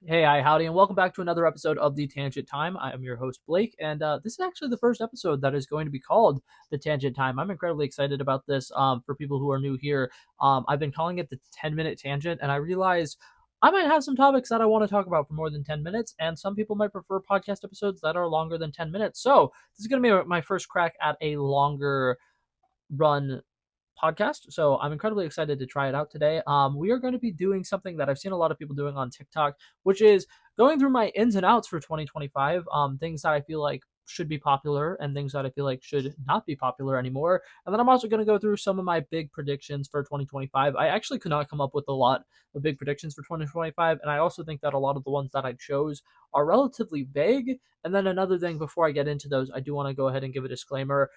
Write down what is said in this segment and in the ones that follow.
Hey, hi, howdy, and welcome back to another episode of The Tangent Time. I am your host, Blake, and this is actually the first episode that is going to be called The Tangent Time. I'm incredibly excited about this. For people who are new here, I've been calling it the 10-minute tangent, and I realized I might have some topics that I want to talk about for more than 10 minutes, and some people might prefer podcast episodes that are longer than 10 minutes. So, this is going to be my first crack at a longer run podcast. So I'm incredibly excited to try it out today. We are going to be doing something that I've seen a lot of people doing on TikTok, which is going through my ins and outs for 2025. Things that I feel like should be popular and things that I feel like should not be popular anymore. And then I'm also going to go through some of my big predictions for 2025. I actually could not come up with a lot of big predictions for 2025, and I also think that a lot of the ones that I chose are relatively vague. And then another thing before I get into those, I do want to go ahead and give a disclaimer.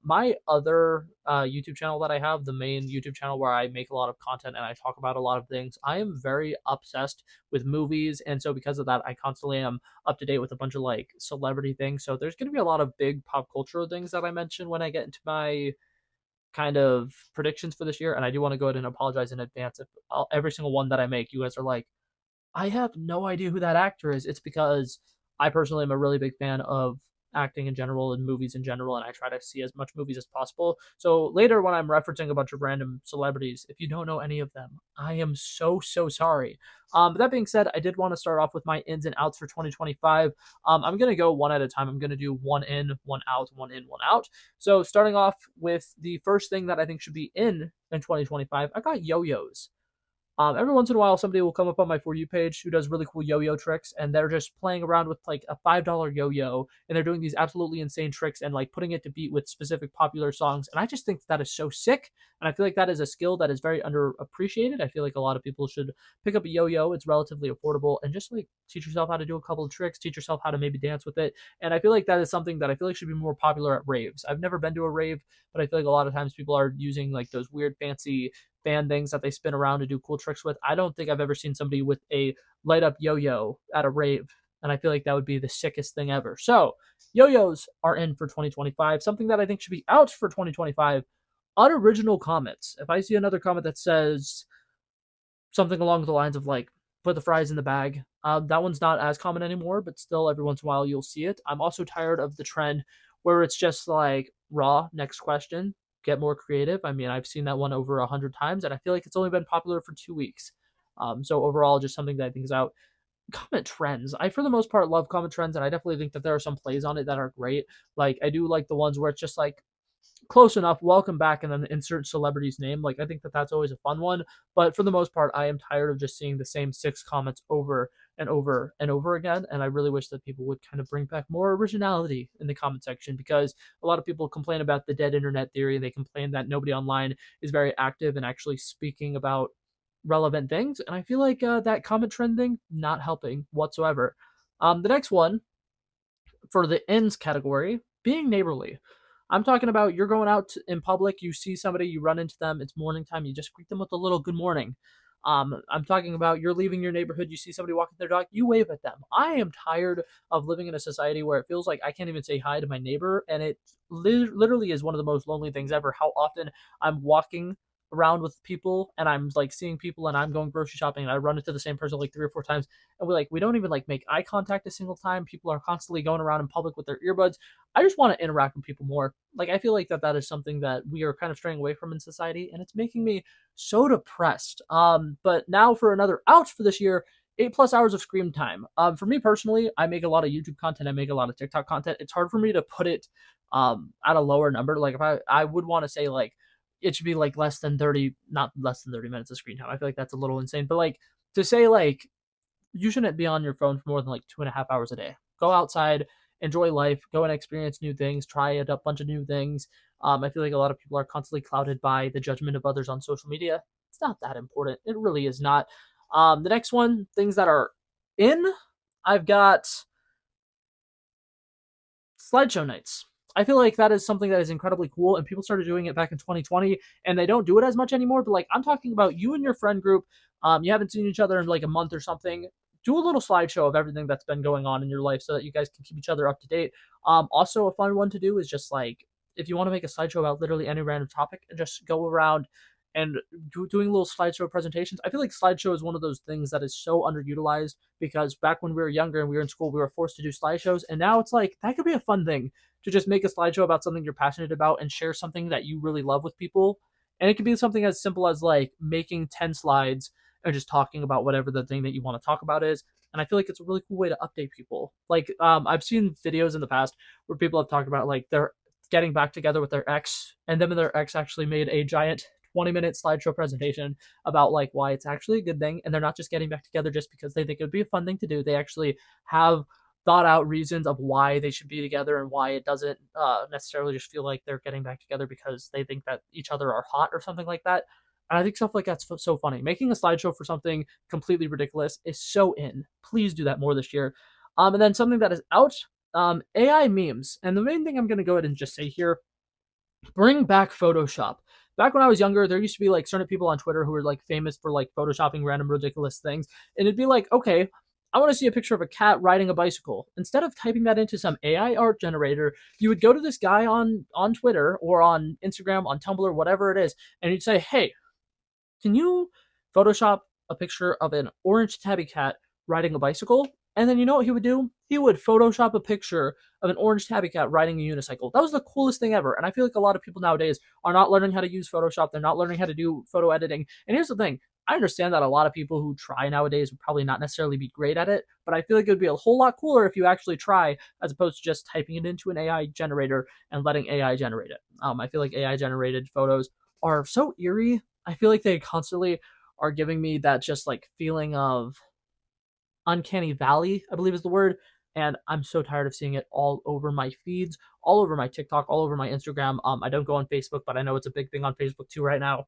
My other YouTube channel that I have, the main YouTube channel where I make a lot of content and I talk about a lot of things, I am very obsessed with movies, and so because of that, I constantly am up to date with a bunch of like celebrity things. So there's going to be a lot of big pop cultural things that I mention when I get into my kind of predictions for this year, and I do want to go ahead and apologize in advance if every single one that I make, you guys are like, I have no idea who that actor is. It's because I personally am a really big fan of acting in general and movies in general, and I try to see as much movies as possible. So later, when I'm referencing a bunch of random celebrities, if you don't know any of them, I am so sorry. But that being said, I did want to start off with my ins and outs for 2025. I'm gonna go one at a time. I'm gonna do one in, one out, one in, one out. So starting off with the first thing that I think should be in 2025, I got yo-yos. Every once in a while, somebody will come up on my For You page who does really cool yo-yo tricks, and they're just playing around with like a $5 yo-yo, and they're doing these absolutely insane tricks and like putting it to beat with specific popular songs. And I just think that is so sick, and I feel like that is a skill that is very underappreciated. I feel like a lot of people should pick up a yo-yo. It's relatively affordable, and just like teach yourself how to do a couple of tricks, teach yourself how to maybe dance with it. And I feel like that is something that I feel like should be more popular at raves. I've never been to a rave, but I feel like a lot of times people are using like those weird fancy fan things that they spin around to do cool tricks with. I don't think I've ever seen somebody with a light up yo yo at a rave. And I feel like that would be the sickest thing ever. So, yo yos are in for 2025. Something that I think should be out for 2025, unoriginal comments. If I see another comment that says something along the lines of like, put the fries in the bag, that one's not as common anymore, but still every once in a while you'll see it. I'm also tired of the trend where it's just like raw, next question, get more creative. I mean, I've seen that one over 100 times, and I feel like it's only been popular for 2 weeks. So overall, just something that I think is out. Comment trends. I, for the most part, love comment trends, and I definitely think that there are some plays on it that are great. Like, I do like the ones where it's just like, close enough, welcome back, and then insert celebrity's name. Like, I think that that's always a fun one. But for the most part, I am tired of just seeing the same six comments over and over and over again. And I really wish that people would kind of bring back more originality in the comment section, because a lot of people complain about the dead internet theory. They complain that nobody online is very active and actually speaking about relevant things. And I feel like that comment trending not helping whatsoever. The next one for the ends category, being neighborly. I'm talking about you're going out in public, you see somebody, you run into them, it's morning time, you just greet them with a little good morning. I'm talking about you're leaving your neighborhood, you see somebody walking their dog, you wave at them. I am tired of living in a society where it feels like I can't even say hi to my neighbor, and it literally is one of the most lonely things ever. How often I'm walking around with people and I'm like seeing people and I'm going grocery shopping and I run into the same person like 3 or 4 times, and we don't even like make eye contact a single time. People are constantly going around in public with their earbuds. I just want to interact with people more. Like, I feel like that is something that we are kind of straying away from in society, and it's making me so depressed. But now for another ouch for this year, 8+ hours of screen time. For me personally, I make a lot of YouTube content, I make a lot of TikTok content. It's hard for me to put it at a lower number. Like, if I would want to say like it should be like less than 30, not less than 30 minutes of screen time. I feel like that's a little insane. But like, to say like you shouldn't be on your phone for more than like 2.5 hours a day. Go outside, enjoy life, go and experience new things, try a bunch of new things. I feel like a lot of people are constantly clouded by the judgment of others on social media. It's not that important. It really is not. The next one, things that are in, I've got slideshow nights. I feel like that is something that is incredibly cool, and people started doing it back in 2020, and they don't do it as much anymore. But like, I'm talking about you and your friend group. You haven't seen each other in like a month or something. Do a little slideshow of everything that's been going on in your life so that you guys can keep each other up to date. Also, a fun one to do is just like, if you want to make a slideshow about literally any random topic, just go around and doing little slideshow presentations. I feel like slideshow is one of those things that is so underutilized because back when we were younger and we were in school, we were forced to do slideshows, and now it's like that could be a fun thing to just make a slideshow about something you're passionate about and share something that you really love with people. And it could be something as simple as like making 10 slides and just talking about whatever the thing that you want to talk about is. And I feel like it's a really cool way to update people. Like, I've seen videos in the past where people have talked about like they're getting back together with their ex, and them and their ex actually made a giant 20-minute slideshow presentation about like why it's actually a good thing, and they're not just getting back together just because they think it would be a fun thing to do. They actually have thought out reasons of why they should be together and why it doesn't necessarily just feel like they're getting back together because they think that each other are hot or something like that. And I think stuff like that's so funny. Making a slideshow for something completely ridiculous is so in. Please do that more this year. And then something that is out, AI memes. And the main thing I'm going to go ahead and just say here, bring back Photoshop. Back when I was younger, there used to be like certain people on Twitter who were like famous for like photoshopping random ridiculous things. And it'd be like, okay, I want to see a picture of a cat riding a bicycle. Instead of typing that into some AI art generator, you would go to this guy on Twitter or on Instagram, on Tumblr, whatever it is, and you'd say, hey, can you Photoshop a picture of an orange tabby cat riding a bicycle? And then you know what he would do? He would Photoshop a picture of an orange tabby cat riding a unicycle. That was the coolest thing ever. And I feel like a lot of people nowadays are not learning how to use Photoshop. They're not learning how to do photo editing. And here's the thing, I understand that a lot of people who try nowadays would probably not necessarily be great at it, but I feel like it would be a whole lot cooler if you actually try as opposed to just typing it into an AI generator and letting AI generate it. I feel like AI generated photos are so eerie. I feel like they constantly are giving me that just like feeling of uncanny valley, I believe is the word. And I'm so tired of seeing it all over my feeds, all over my TikTok, all over my Instagram. I don't go on Facebook, but I know it's a big thing on Facebook too right now.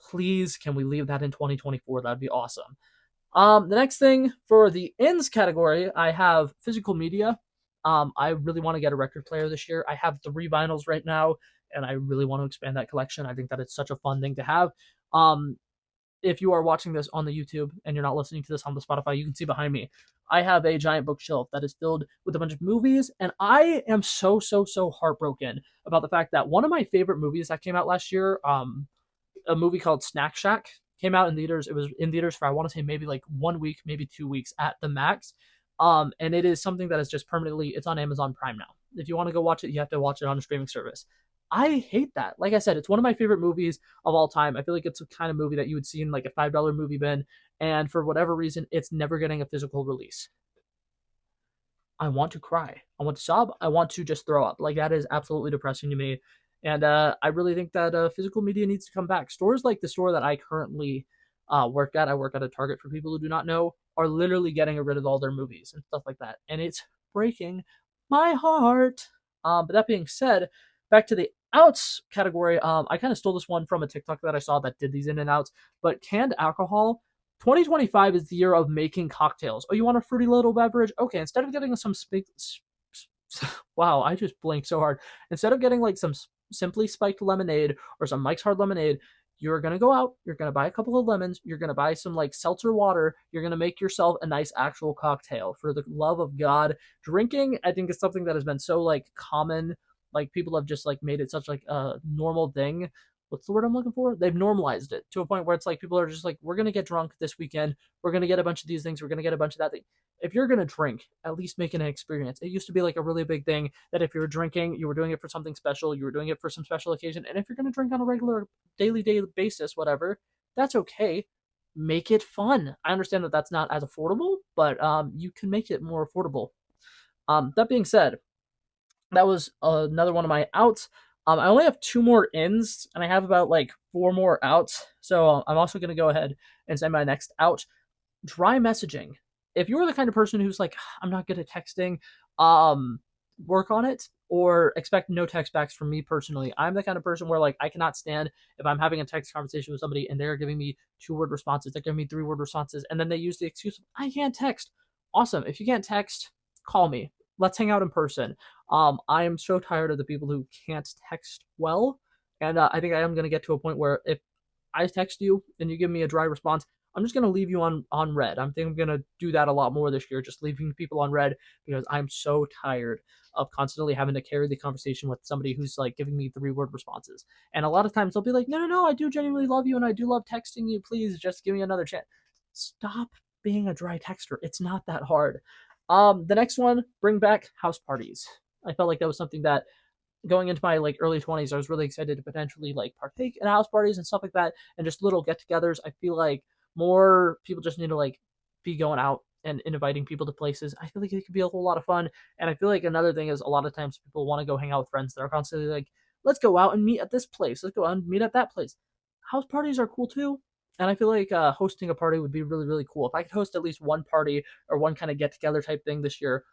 Please, can we leave that in 2024? That'd be awesome. The next thing for the ins category, I have physical media. I really want to get a record player this year. I have 3 vinyls right now, and I really want to expand that collection. I think that it's such a fun thing to have. Um, if you are watching this on the YouTube and you're not listening to this on the Spotify, you can see behind me. I have a giant bookshelf that is filled with a bunch of movies, and I am so heartbroken about the fact that one of my favorite movies that came out last year, a movie called Snack Shack, came out in theaters. It was in theaters for I want to say maybe like 1 week, maybe 2 weeks at the max. And it is something that is just permanently. It's on Amazon Prime now. If you want to go watch it, you have to watch it on a streaming service. I hate that. Like I said, it's one of my favorite movies of all time. I feel like it's a kind of movie that you would see in like a $5 movie bin, and for whatever reason, it's never getting a physical release. I want to cry. I want to sob. I want to just throw up. Like that is absolutely depressing to me. And I really think that physical media needs to come back. Stores like the store that I currently work at, I work at a Target for people who do not know, are literally getting rid of all their movies and stuff like that. And it's breaking my heart. But that being said, back to the outs category. I kind of stole this one from a TikTok that I saw that did these in and outs. But canned alcohol, 2025 is the year of making cocktails. Oh, you want a fruity little beverage? Okay, instead of getting some wow, I just blinked so hard. Instead of getting like some simply spiked lemonade or some Mike's Hard Lemonade, you're gonna go out, you're gonna buy a couple of lemons, you're gonna buy some like seltzer water, you're gonna make yourself a nice actual cocktail. For the love of God, drinking, I think is something that has been so like common. Like people have just like made it such like a normal thing. What's the word I'm looking for? They've normalized it to a point where it's like people are just like, we're gonna get drunk this weekend, we're gonna get a bunch of these things, we're gonna get a bunch of that thing. If you're gonna drink, at least make it an experience. It used to be like a really big thing that if you were drinking, you were doing it for something special, you were doing it for some special occasion. And if you're gonna drink on a regular daily basis, whatever, that's okay. Make it fun. I understand that that's not as affordable, but you can make it more affordable. That being said, that was another one of my outs. I only have 2 more ins, and I have about like 4 more outs. So I'm also going to go ahead and say my next out: dry messaging. If you're the kind of person who's like, I'm not good at texting, work on it or expect no text backs from me personally. I'm the kind of person where like I cannot stand if I'm having a text conversation with somebody and they're giving me 2 word responses, they're giving me 3 word responses, and then they use the excuse of, I can't text. Awesome. If you can't text, call me. Let's hang out in person. I am so tired of the people who can't text well, and I think I am going to get to a point where if I text you and you give me a dry response, I'm just gonna leave you on red. I think I'm gonna do that a lot more this year, just leaving people on red because I'm so tired of constantly having to carry the conversation with somebody who's like giving me 3 word responses. And a lot of times they'll be like, no, no, no, I do genuinely love you and I do love texting you. Please just give me another chance. Stop being a dry texter. It's not that hard. The next one, bring back house parties. I felt like that was something that going into my like early 20s, I was really excited to potentially like partake in house parties and stuff like that, and just little get-togethers. I feel like more people just need to like be going out and inviting people to places. I feel like it could be a whole lot of fun, and I feel like another thing is a lot of times people want to go hang out with friends that are constantly like, let's go out and meet at this place, let's go out and meet at that place. House parties are cool too. And I feel like hosting a party would be really, really cool. If I could host at least one party or one kind of get together type thing this year,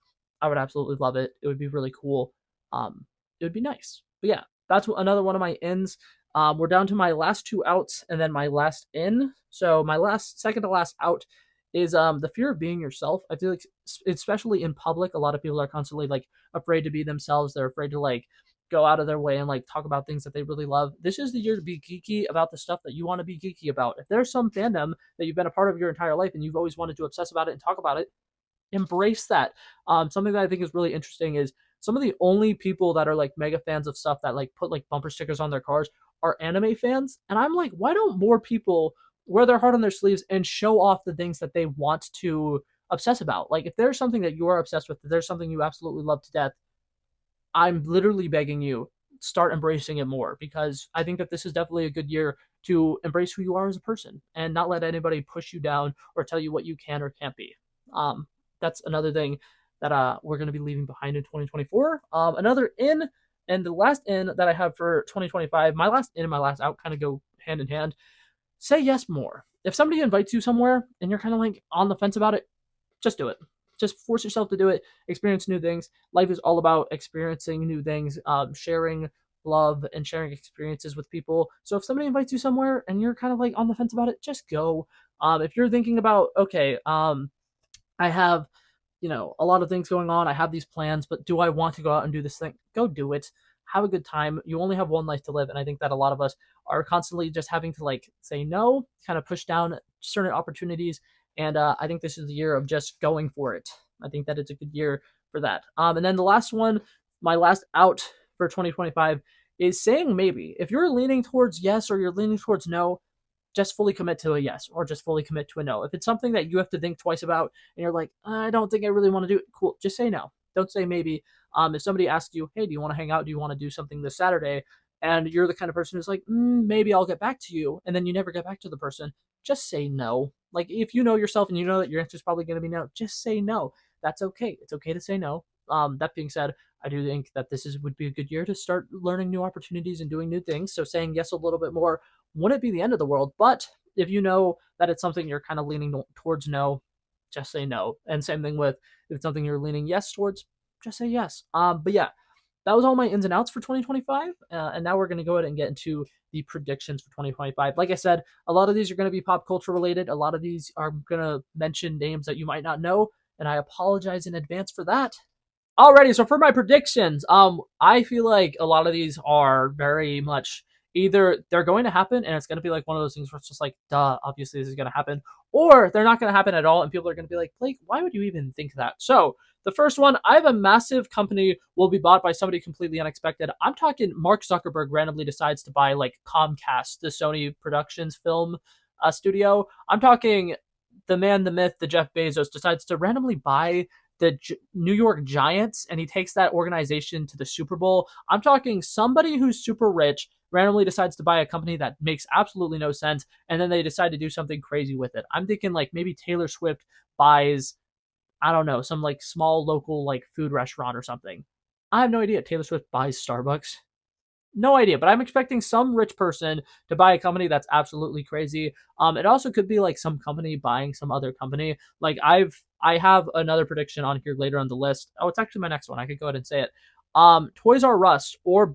I would absolutely love it. It would be really cool. It would be nice. But yeah, that's another one of my ins. We're down to my last 2 outs and then my last in. So my last, second to last out is the fear of being yourself. I feel like especially in public, a lot of people are constantly like afraid to be themselves. They're afraid to like go out of their way and like talk about things that they really love. This is the year to be geeky about the stuff that you want to be geeky about. If there's some fandom that you've been a part of your entire life and you've always wanted to obsess about it and talk about it, embrace that. Something that I think is really interesting is some of the only people that are like mega fans of stuff that like put like bumper stickers on their cars are anime fans. And I'm like, why don't more people wear their heart on their sleeves and show off the things that they want to obsess about? Like, if there's something that you are obsessed with, if there's something you absolutely love to death, I'm literally begging you, start embracing it more, because I think that this is definitely a good year to embrace who you are as a person and not let anybody push you down or tell you what you can or can't be. Um, that's another thing that we're going to be leaving behind in 2024. Another in, and the last in that I have for 2025, my last in and my last out kind of go hand in hand. Say yes more. If somebody invites you somewhere and you're kind of like on the fence about it, just do it. Just force yourself to do it. Experience new things. Life is all about experiencing new things, sharing love and sharing experiences with people. So if somebody invites you somewhere and you're kind of like on the fence about it, just go. If you're thinking about, okay, I have, a lot of things going on. I have these plans, but do I want to go out and do this thing? Go do it. Have a good time. You only have one life to live. And I think that a lot of us are constantly just having to like say no, kind of push down certain opportunities. And I think this is the year of just going for it. I think that it's a good year for that. And then the last one, my last out for 2025 is saying maybe. If you're leaning towards yes or you're leaning towards no, just fully commit to a yes or just fully commit to a no. If it's something that you have to think twice about and you're like, I don't think I really want to do it, cool, just say no. Don't say maybe. If somebody asks you, hey, do you want to hang out? Do you want to do something this Saturday? And you're the kind of person who's like, maybe I'll get back to you. And then you never get back to the person, just say no. Like, if you know yourself and you know that your answer is probably going to be no, just say no. That's okay. It's okay to say no. That being said, I do think that would be a good year to start learning new opportunities and doing new things. So saying yes a little bit more wouldn't be the end of the world. But if you know that it's something you're kind of leaning towards no, just say no. And same thing with if it's something you're leaning yes towards, just say yes. But yeah, that was all my ins and outs for 2025. And now we're going to go ahead and get into the predictions for 2025. Like I said, a lot of these are going to be pop culture related. A lot of these are going to mention names that you might not know. And I apologize in advance for that. Alrighty, so for my predictions, I feel like a lot of these are very much either they're going to happen and it's going to be like one of those things where it's just like, duh, obviously this is going to happen, or they're not going to happen at all and people are going to be like, Blake, why would you even think that? So the first one, I have a massive company will be bought by somebody completely unexpected. I'm talking Mark Zuckerberg randomly decides to buy like Comcast, the Sony Productions film studio. I'm talking the man, the myth, the Jeff Bezos decides to randomly buy the New York Giants and he takes that organization to the Super Bowl. I'm talking somebody who's super rich randomly decides to buy a company that makes absolutely no sense and then they decide to do something crazy with it. I'm thinking like maybe Taylor Swift buys, I don't know, some like small local like food restaurant or something. I have no idea. Taylor Swift buys Starbucks. No idea, but I'm expecting some rich person to buy a company that's absolutely crazy. It also could be like some company buying some other company. Like I have another prediction on here later on the list. Oh, it's actually my next one. I could go ahead and say it. Toys R Us or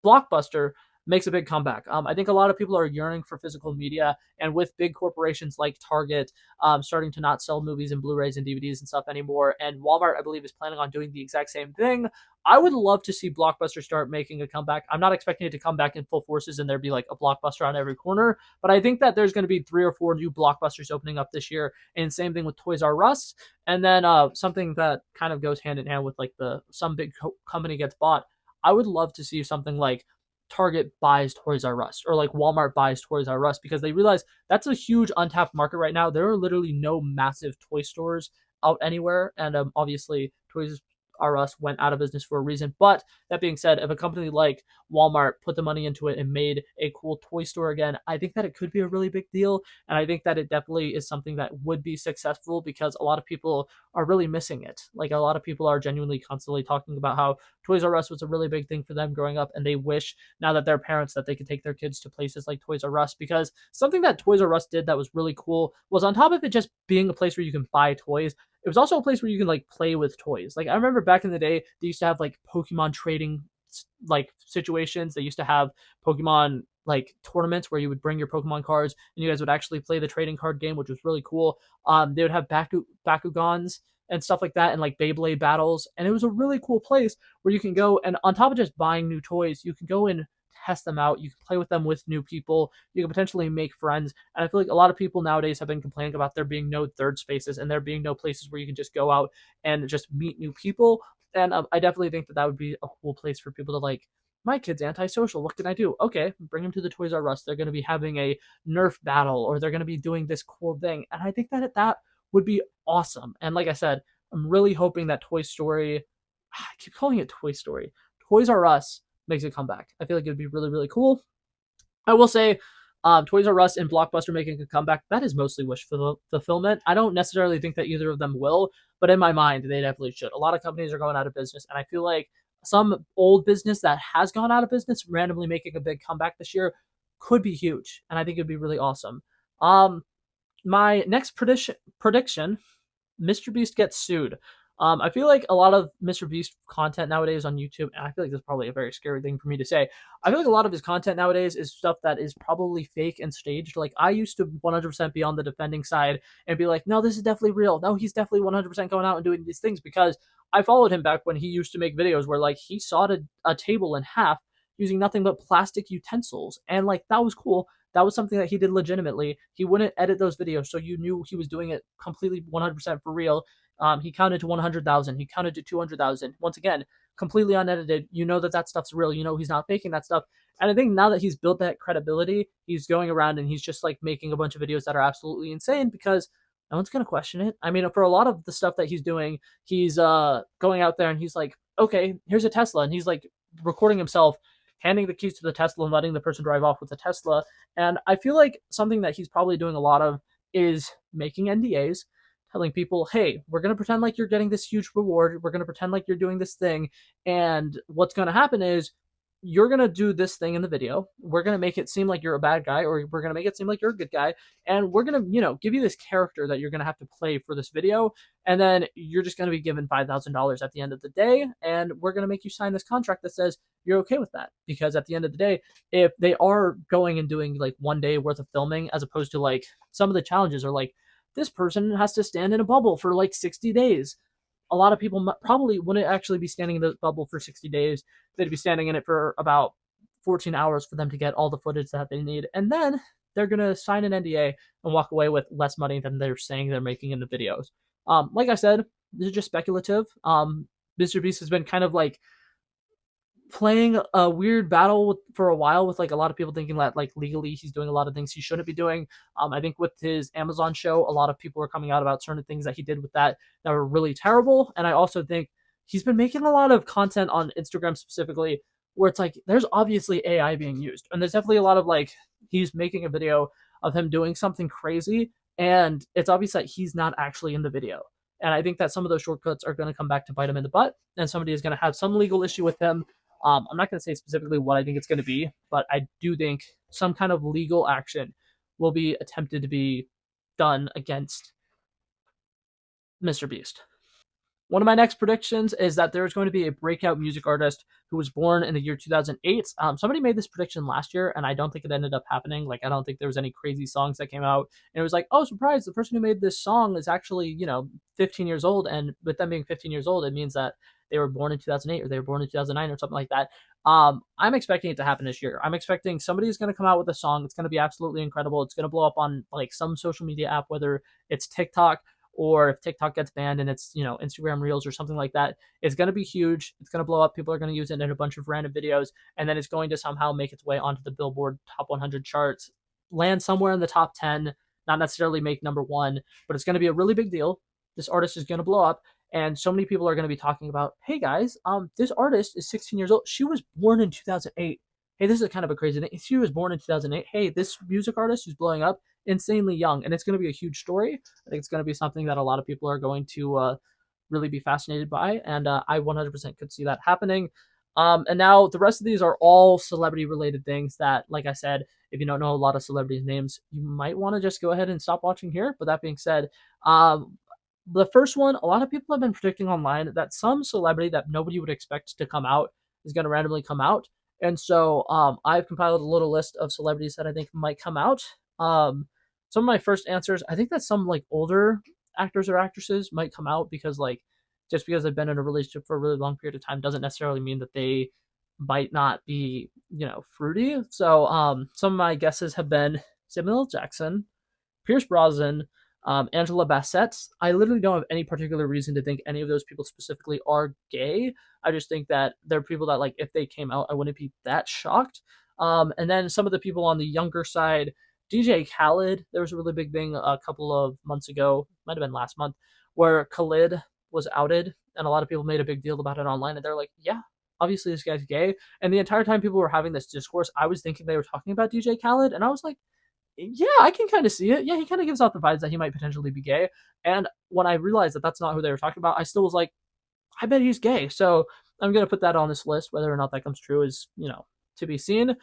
Blockbuster makes a big comeback. I think a lot of people are yearning for physical media, and with big corporations like Target starting to not sell movies and Blu-rays and DVDs and stuff anymore, and Walmart, I believe, is planning on doing the exact same thing. I would love to see Blockbuster start making a comeback. I'm not expecting it to come back in full forces and there be like a Blockbuster on every corner, but I think that there's going to be 3 or 4 new Blockbusters opening up this year, and same thing with Toys R Us. And then something that kind of goes hand in hand with like the some big company gets bought. I would love to see something like Target buys Toys R Us or like Walmart buys Toys R Us because they realize that's a huge untapped market right now. There are literally no massive toy stores out anywhere, and obviously Toys R Us went out of business for a reason. But that being said, if a company like Walmart put the money into it and made a cool toy store again, I think that it could be a really big deal, and I think that it definitely is something that would be successful because a lot of people are really missing it. Like a lot of people are genuinely constantly talking about how Toys R Us was a really big thing for them growing up, and they wish now that they're parents that they could take their kids to places like Toys R Us because something that Toys R Us did that was really cool was on top of it just being a place where you can buy toys, it was also a place where you can like play with toys. Like I remember back in the day, they used to have like Pokemon trading like situations. They used to have Pokemon like tournaments where you would bring your Pokemon cards and you guys would actually play the trading card game, which was really cool. They would have Bakugans and stuff like that, and like Beyblade battles, and it was a really cool place where you can go and on top of just buying new toys, you can go and test them out. You can play with them with new people. You can potentially make friends. And I feel like a lot of people nowadays have been complaining about there being no third spaces and there being no places where you can just go out and just meet new people. And I definitely think that that would be a cool place for people to like. My kid's antisocial. What can I do? Okay, bring him to the Toys R Us. They're going to be having a Nerf battle, or they're going to be doing this cool thing. And I think that that would be awesome. And like I said, I'm really hoping that Toy Story. I keep calling it Toy Story. Toys R Us makes a comeback. I feel like it would be really, really cool. I will say, Toys R Us and Blockbuster making a comeback, that is mostly wish fulfillment. I don't necessarily think that either of them will, but in my mind, they definitely should. A lot of companies are going out of business, and I feel like some old business that has gone out of business randomly making a big comeback this year could be huge, and I think it'd be really awesome. Um, my next prediction Mr. Beast gets sued. I feel like a lot of Mr. Beast content nowadays on YouTube, and I feel like this is probably a very scary thing for me to say. I feel like a lot of his content nowadays is stuff that is probably fake and staged. Like I used to 100% be on the defending side and be like, no, this is definitely real. No, he's definitely 100% going out and doing these things because I followed him back when he used to make videos where like he sawed a table in half using nothing but plastic utensils, and like that was cool. That was something that he did legitimately. He wouldn't edit those videos, so you knew he was doing it completely 100% for real. He counted to 100,000. He counted to 200,000. Once again, completely unedited. You know that that stuff's real. You know he's not faking that stuff. And I think now that he's built that credibility, he's going around and he's just like making a bunch of videos that are absolutely insane because no one's gonna question it. I mean, for a lot of the stuff that he's doing, he's going out there and he's like, okay, here's a Tesla, and he's like recording himself handing the keys to the Tesla and letting the person drive off with the Tesla. And I feel like something that he's probably doing a lot of is making NDAs, telling people, hey, we're going to pretend like you're getting this huge reward. We're going to pretend like you're doing this thing. And what's going to happen is you're going to do this thing in the video. We're going to make it seem like you're a bad guy, or we're going to make it seem like you're a good guy. And we're going to, give you this character that you're going to have to play for this video. And then you're just going to be given $5,000 at the end of the day. And we're going to make you sign this contract that says you're okay with that. Because at the end of the day, if they are going and doing like one day worth of filming, as opposed to like some of the challenges are like, this person has to stand in a bubble for like 60 days. A lot of people probably wouldn't actually be standing in the bubble for 60 days. They'd be standing in it for about 14 hours for them to get all the footage that they need. And then they're going to sign an NDA and walk away with less money than they're saying they're making in the videos. Like I said, this is just speculative. Mr. Beast has been kind of like playing a weird battle for a while with like a lot of people thinking that like legally he's doing a lot of things he shouldn't be doing. I think with his Amazon show, a lot of people are coming out about certain things that he did with that were really terrible. And I also think he's been making a lot of content on Instagram specifically where it's like there's obviously AI being used, and there's definitely a lot of like he's making a video of him doing something crazy, and it's obvious that he's not actually in the video. And I think that some of those shortcuts are going to come back to bite him in the butt, and somebody is going to have some legal issue with him. I'm not going to say specifically what I think it's going to be, but I do think some kind of legal action will be attempted to be done against Mr. Beast. One of my next predictions is that there's going to be a breakout music artist who was born in the year 2008. Somebody made this prediction last year, and I don't think it ended up happening. Like, I don't think there was any crazy songs that came out. And it was like, oh, surprise, the person who made this song is actually, 15 years old. And with them being 15 years old, it means that they were born in 2008 or they were born in 2009 or something like that. I'm expecting it to happen this year. I'm expecting somebody's going to come out with a song. It's going to be absolutely incredible. It's going to blow up on like some social media app, whether it's TikTok or if TikTok gets banned and it's, Instagram Reels or something like that. It's going to be huge. It's going to blow up. People are going to use it in a bunch of random videos, and then it's going to somehow make its way onto the Billboard Top 100 charts, land somewhere in the top 10, not necessarily make number one, but it's going to be a really big deal. This artist is going to blow up, and so many people are going to be talking about, hey guys, this artist is 16 years old. She was born in 2008. Hey, this is kind of a crazy thing. She was born in 2008. Hey, this music artist who's blowing up, insanely young, and it's going to be a huge story. I think it's going to be something that a lot of people are going to really be fascinated by, and I 100% could see that happening. And now the rest of these are all celebrity related things that, like I said, if you don't know a lot of celebrities' names, you might want to just go ahead and stop watching here. But that being said, the first one, a lot of people have been predicting online that some celebrity that nobody would expect to come out is going to randomly come out. And so I've compiled a little list of celebrities that I think might come out. Some of my first answers, I think that some like older actors or actresses might come out because like just because they've been in a relationship for a really long period of time doesn't necessarily mean that they might not be, fruity. So some of my guesses have been Samuel L. Jackson, Pierce Brosnan, Angela Bassett. I literally don't have any particular reason to think any of those people specifically are gay. I just think that they're people that, like, if they came out, I wouldn't be that shocked. And then some of the people on the younger side, DJ Khaled, there was a really big thing a couple of months ago, might have been last month, where Khalid was outed, and a lot of people made a big deal about it online, and they're like, yeah, obviously this guy's gay. And the entire time people were having this discourse, I was thinking they were talking about DJ Khaled, and I was like, yeah, I can kind of see it. Yeah, he kind of gives off the vibes that he might potentially be gay. And when I realized that that's not who they were talking about, I still was like, I bet he's gay. So I'm gonna put that on this list. Whether or not that comes true is, to be seen.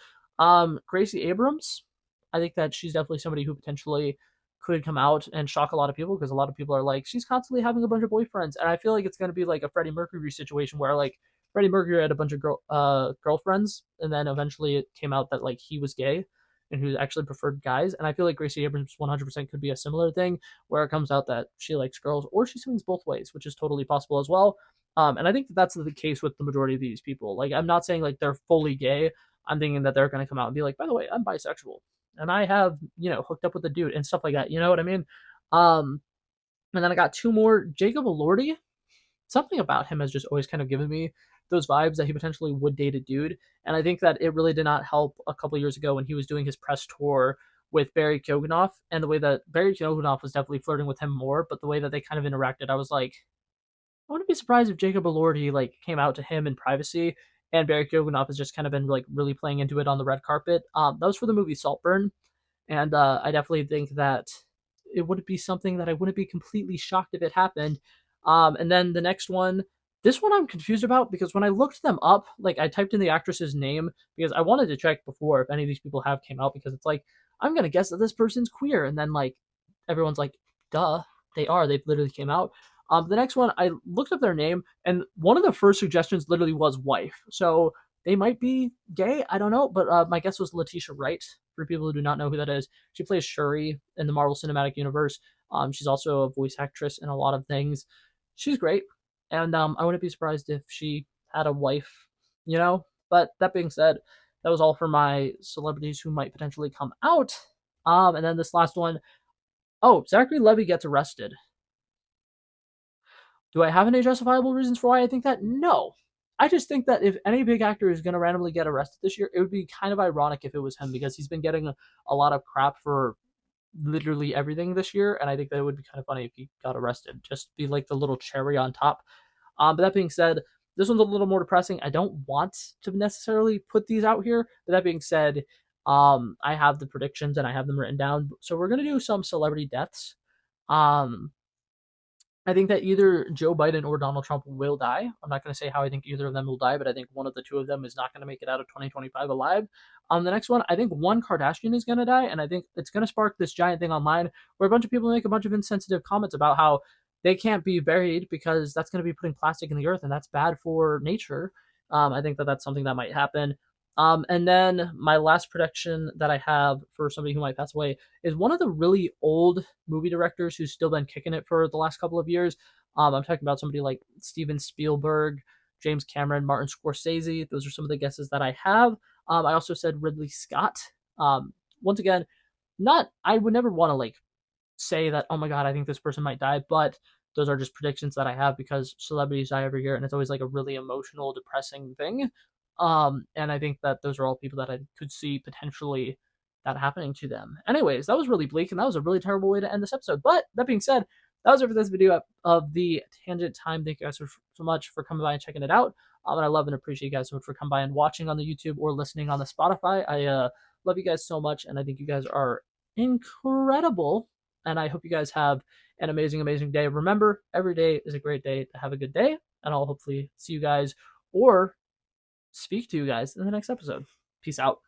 Gracie Abrams, I think that she's definitely somebody who potentially could come out and shock a lot of people because a lot of people are like, she's constantly having a bunch of boyfriends, and I feel like it's gonna be like a Freddie Mercury situation where like Freddie Mercury had a bunch of girlfriends, and then eventually it came out that like he was gay and who actually preferred guys. And I feel like Gracie Abrams 100% could be a similar thing where it comes out that she likes girls or she swings both ways, which is totally possible as well. And I think that that's the case with the majority of these people. Like, I'm not saying like they're fully gay. I'm thinking that they're going to come out and be like, by the way, I'm bisexual and I have, hooked up with a dude and stuff like that. You know what I mean? Um, and then I got two more. Jacob Elordi, something about him has just always kind of given me those vibes that he potentially would date a dude. And I think that it really did not help a couple years ago when he was doing his press tour with Barry Keoghanov, and the way that Barry Keoghanov was definitely flirting with him more, but the way that they kind of interacted, I was like, I wouldn't be surprised if Jacob Elordi like came out to him in privacy, and Barry Keoghanov has just kind of been like really playing into it on the red carpet. That was for the movie Saltburn, and I definitely think that it would be something that I wouldn't be completely shocked if it happened. And then the next one, this one I'm confused about because when I looked them up, like I typed in the actress's name because I wanted to check before if any of these people have came out because it's like I'm gonna guess that this person's queer, and then like everyone's like, duh, they are. They literally came out. The next one, I looked up their name, and one of the first suggestions literally was wife. So they might be gay. I don't know, but my guess was Letitia Wright. For people who do not know who that is, she plays Shuri in the Marvel Cinematic Universe. She's also a voice actress in a lot of things. She's great, and I wouldn't be surprised if she had a wife, But that being said, that was all for my celebrities who might potentially come out. And then this last one, oh, Zachary Levi gets arrested. Do I have any justifiable reasons for why I think that? No. I just think that if any big actor is going to randomly get arrested this year, it would be kind of ironic if it was him because he's been getting a lot of crap for literally everything this year, and I think that it would be kind of funny if he got arrested. Just be like the little cherry on top. But that being said, this one's a little more depressing. I don't want to necessarily put these out here, but that being said, I have the predictions and I have them written down. So we're gonna do some celebrity deaths. Um, I think that either Joe Biden or Donald Trump will die. I'm not going to say how I think either of them will die, but I think one of the two of them is not going to make it out of 2025 alive. The next one, I think one Kardashian is going to die, and I think it's going to spark this giant thing online where a bunch of people make a bunch of insensitive comments about how they can't be buried because that's going to be putting plastic in the earth, and that's bad for nature. I think that that's something that might happen. And then my last prediction that I have for somebody who might pass away is one of the really old movie directors who's still been kicking it for the last couple of years. I'm talking about somebody like Steven Spielberg, James Cameron, Martin Scorsese. Those are some of the guesses that I have. I also said Ridley Scott. Once again, not I would never want to like say that, oh my god, I think this person might die, but those are just predictions that I have because celebrities die every year, and it's always like a really emotional, depressing thing. And I think that those are all people that I could see potentially that happening to them. Anyways, that was really bleak, and that was a really terrible way to end this episode. But that being said, that was it for this video of the Tangent Time. Thank you guys so much for coming by and checking it out. And I love and appreciate you guys so much for coming by and watching on the YouTube or listening on the Spotify. I love you guys so much, and I think you guys are incredible. And I hope you guys have an amazing, amazing day. Remember, every day is a great day to have a good day. And I'll hopefully see you guys or speak to you guys in the next episode. Peace out.